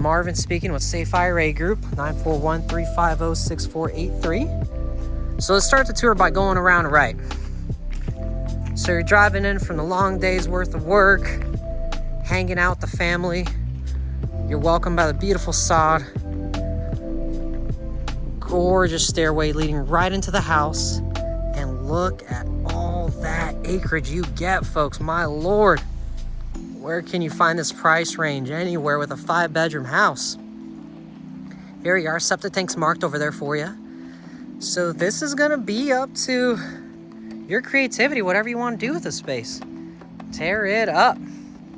Marvin speaking with Safe IRA Group, 941-350-6483. So let's start the tour by going around right. So you're driving in from the long day's worth of work, hanging out with the family. You're welcomed by the beautiful sod. Gorgeous stairway leading right into the house. And look at all that acreage you get, folks. My Lord. Where can you find this price range? Anywhere with a 5-bedroom house. Here you are, septic tanks marked over there for you. So this is gonna be up to your creativity, whatever you want to do with the space. Tear it up.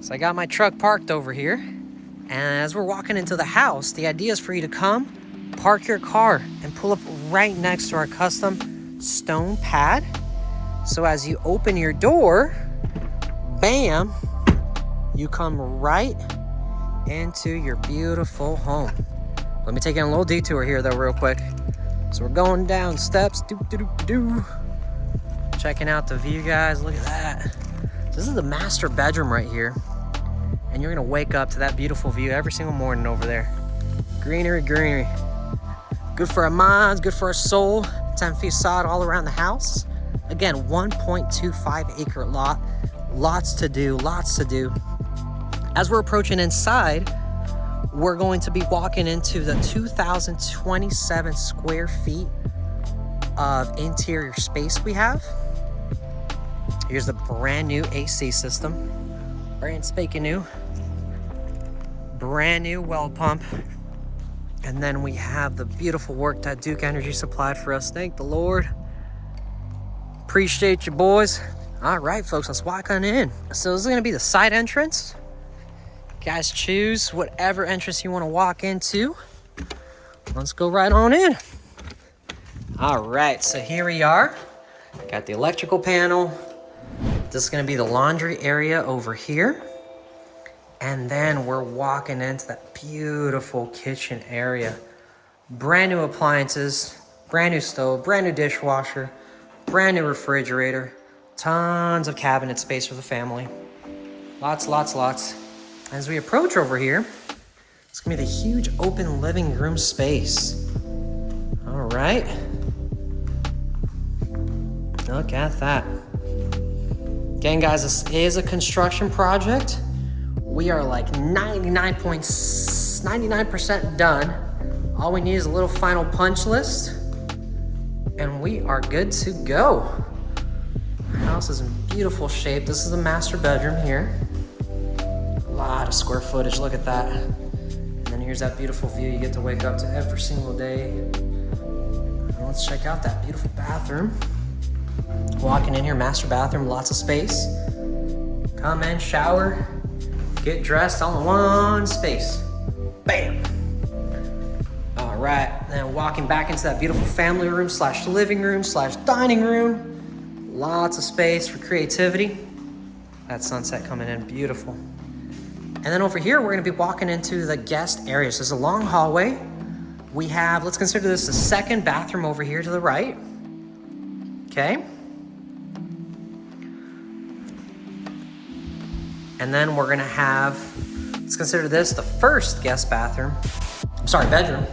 So I got my truck parked over here. And as we're walking into the house, the idea is for you to come, park your car, and pull up right next to our custom stone pad. So as you open your door, bam, you come right into your beautiful home. Let me take you on a little detour here though real quick. So we're going down steps, checking out the view, guys. Look at that. So this is the master bedroom right here. And you're gonna wake up to that beautiful view every single morning over there. Greenery, greenery. Good for our minds, good for our soul. 10 feet sod all around the house. Again, 1.25 acre lot. Lots to do, lots to do. As we're approaching inside, we're going to be walking into the 2,027 square feet of interior space we have. Here's the brand new AC system. Brand spanking new. Brand new well pump. And then we have the beautiful work that Duke Energy supplied for us. Thank the Lord. Appreciate you, boys. All right, folks, let's walk on in. So this is gonna be the side entrance. Guys, choose whatever entrance you wanna walk into. Let's go right on in. All right, so here we are. Got the electrical panel. This is gonna be the laundry area over here. And then we're walking into that beautiful kitchen area. Brand new appliances, brand new stove, brand new dishwasher, brand new refrigerator, tons of cabinet space for the family. Lots, lots, lots. As we approach over here, it's gonna be the huge open living room space. All right. Look at that. Again, guys, this is a construction project. We are like 99% done. All we need is a little final punch list, and we are good to go. The house is in beautiful shape. This is the master bedroom here. A lot of square footage, look at that. And then here's that beautiful view you get to wake up to every single day. And let's check out that beautiful bathroom. Walking in here, master bathroom, lots of space. Come in, shower, get dressed all in one space. Bam! All right, then walking back into that beautiful family room slash living room slash dining room. Lots of space for creativity. That sunset coming in, beautiful. And then over here, we're gonna be walking into the guest area. So there's a long hallway. We have, let's consider this the second bathroom over here to the right. Okay. And then we're gonna have, let's consider this the first guest bathroom. I'm sorry, bedroom.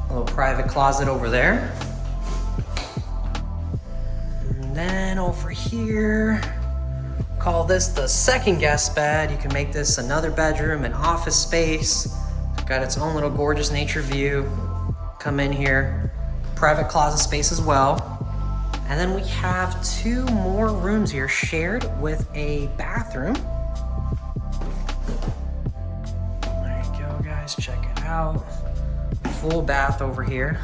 A little private closet over there. And then over here, call this the second guest bed. You can make this another bedroom, an office space. Got its own little gorgeous nature view. Come in here, private closet space as well. And then we have 2 more rooms here shared with a bathroom. There you go, guys, check it out. Full bath over here.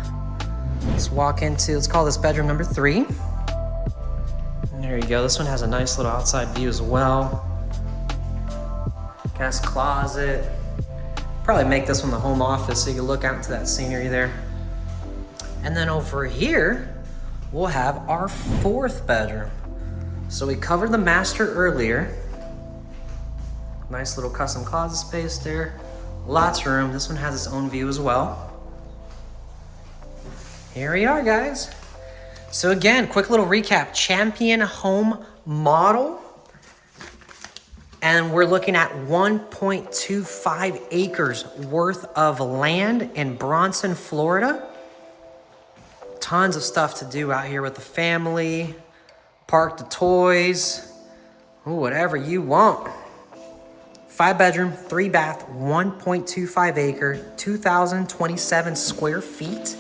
Let's walk into, let's call this bedroom number 3. And there you go, this one has a nice little outside view as well. Guest closet. Probably make this one the home office so you can look out into that scenery there. And then over here, we'll have our 4th bedroom. So we covered the master earlier. Nice little custom closet space there. Lots of room. This one has its own view as well. Here we are, guys. So again, quick little recap. Champion home model. And we're looking at 1.25 acres worth of land in Bronson, Florida. Tons of stuff to do out here with the family. Park the toys. Ooh, whatever you want. 5-bedroom, 3-bath, 1.25 acre, 2,027 square feet.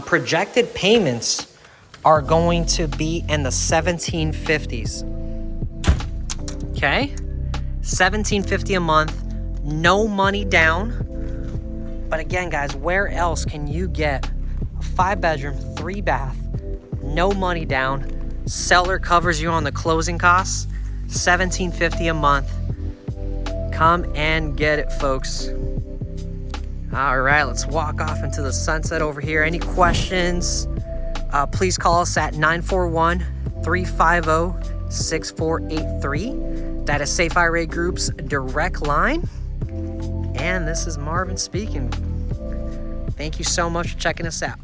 Projected payments are going to be in the 1750s. Okay, $1,750 a month, no money down. But again, guys, where else can you get a 5-bedroom, 3-bath, no money down? Seller covers you on the closing costs, $1,750 a month. Come and get it, folks. All right, let's walk off into the sunset over here. Any questions? Please call us at 941-350-6483. That is Safe IRA Group's direct line. And this is Marvin speaking. Thank you so much for checking us out.